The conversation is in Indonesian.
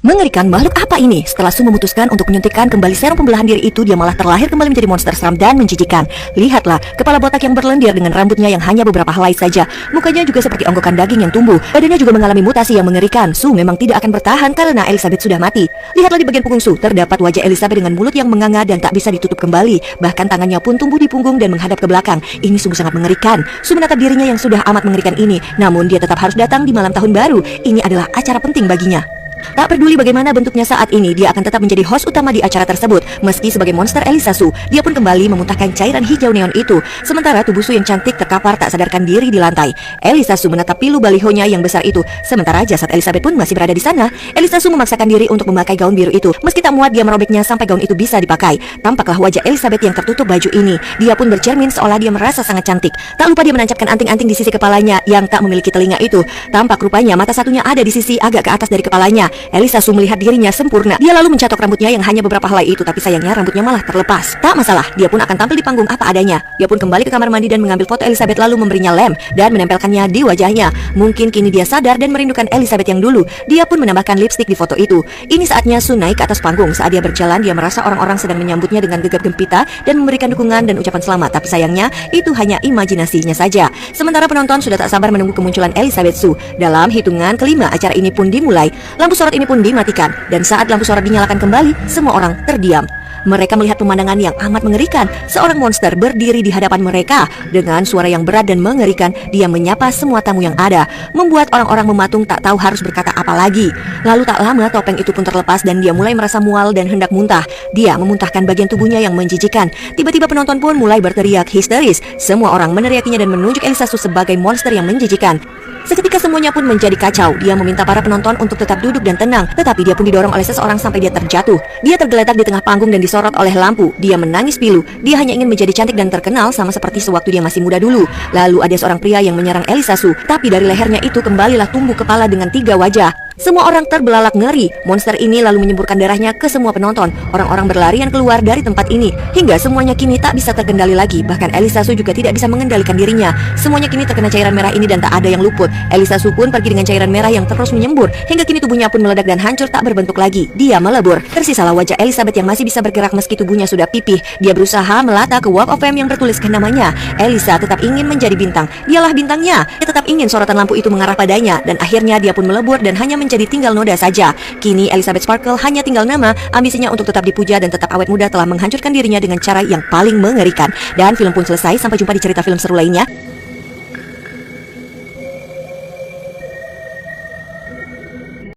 Mengerikan, makhluk apa ini? Setelah Su memutuskan untuk menyuntikkan kembali serum pembelahan diri itu, dia malah terlahir kembali menjadi monster seram dan menjijikan. Lihatlah, kepala botak yang berlendir dengan rambutnya yang hanya beberapa helai saja. Mukanya juga seperti onggokan daging yang tumbuh. Badannya juga mengalami mutasi yang mengerikan. Su memang tidak akan bertahan karena Elizabeth sudah mati. Lihatlah di bagian punggung Su, terdapat wajah Elizabeth dengan mulut yang menganga dan tak bisa ditutup kembali. Bahkan tangannya pun tumbuh di punggung dan menghadap ke belakang. Ini sungguh sangat mengerikan. Su menatap dirinya yang sudah amat mengerikan ini. Namun dia tetap harus datang di malam tahun baru. Ini adalah acara penting baginya. Tak peduli bagaimana bentuknya saat ini, dia akan tetap menjadi host utama di acara tersebut. Meski sebagai monster Elisa Su, dia pun kembali memuntahkan cairan hijau neon itu. Sementara tubuh Su yang cantik terkapar tak sadarkan diri di lantai. Elisa Su menatap pilu balihonya yang besar itu. Sementara jasad Elizabeth pun masih berada di sana. Elisa Su memaksakan diri untuk memakai gaun biru itu. Meski tak muat, dia merobeknya sampai gaun itu bisa dipakai. Tampaklah wajah Elizabeth yang tertutup baju ini. Dia pun bercermin seolah dia merasa sangat cantik. Tak lupa dia menancapkan anting-anting di sisi kepalanya yang tak memiliki telinga itu. Tampak rupanya mata satunya ada di sisi agak ke atas dari kepalanya. Elisa Su melihat dirinya sempurna. Dia lalu mencatok rambutnya yang hanya beberapa helai itu, tapi sayangnya rambutnya malah terlepas. Tak masalah, dia pun akan tampil di panggung apa adanya. Dia pun kembali ke kamar mandi dan mengambil foto Elizabeth lalu memberinya lem dan menempelkannya di wajahnya. Mungkin kini dia sadar dan merindukan Elizabeth yang dulu. Dia pun menambahkan lipstik di foto itu. Ini saatnya Su naik ke atas panggung. Saat dia berjalan, dia merasa orang-orang sedang menyambutnya dengan gegap gempita dan memberikan dukungan dan ucapan selamat. Tapi sayangnya itu hanya imajinasinya saja. Sementara penonton sudah tak sabar menunggu kemunculan Elizabeth Su. Dalam hitungan kelima, acara ini pun dimulai. Lampu sorot ini pun dimatikan, dan saat lampu sorot dinyalakan kembali, semua orang terdiam. Mereka melihat pemandangan yang amat mengerikan. Seorang monster berdiri di hadapan mereka. Dengan suara yang berat dan mengerikan, dia menyapa semua tamu yang ada, membuat orang-orang mematung tak tahu harus berkata apa lagi. Lalu tak lama topeng itu pun terlepas dan dia mulai merasa mual dan hendak muntah. Dia memuntahkan bagian tubuhnya yang menjijikan. Tiba-tiba penonton pun mulai berteriak histeris. Semua orang meneriakinya dan menunjuk Elisa Su sebagai monster yang menjijikan. Seketika semuanya pun menjadi kacau. Dia meminta para penonton untuk tetap duduk dan tenang, tetapi dia pun didorong oleh seseorang sampai dia terjatuh. Dia tergeletak di tengah panggung dan disorot oleh lampu. Dia menangis pilu. Dia hanya ingin menjadi cantik dan terkenal sama seperti sewaktu dia masih muda dulu. Lalu ada seorang pria yang menyerang Elisa Su, tapi dari lehernya itu kembalilah tumbuh kepala dengan 3 wajah. Semua orang terbelalak ngeri. Monster ini lalu menyemburkan darahnya ke semua penonton. Orang-orang berlarian keluar dari tempat ini. Hingga semuanya kini tak bisa terkendali lagi. Bahkan Elisa Su juga tidak bisa mengendalikan dirinya. Semuanya kini terkena cairan merah ini dan tak ada yang luput. Elisa Su pun pergi dengan cairan merah yang terus menyembur. Hingga kini tubuhnya pun meledak dan hancur tak berbentuk lagi. Dia melebur. Tersisalah wajah Elizabeth yang masih bisa bergerak meski tubuhnya sudah pipih. Dia berusaha melata ke Walk of Fame yang bertuliskan namanya. Elisa tetap ingin menjadi bintang. Dialah bintangnya. Dia tetap ingin sorotan lampu itu mengarah padanya. Dan akhirnya dia pun melebur dan hanya jadi tinggal noda saja. Kini Elizabeth Sparkle hanya tinggal nama. Ambisinya untuk tetap dipuja dan tetap awet muda telah menghancurkan dirinya dengan cara yang paling mengerikan. Dan film pun selesai. Sampai jumpa di cerita film seru lainnya.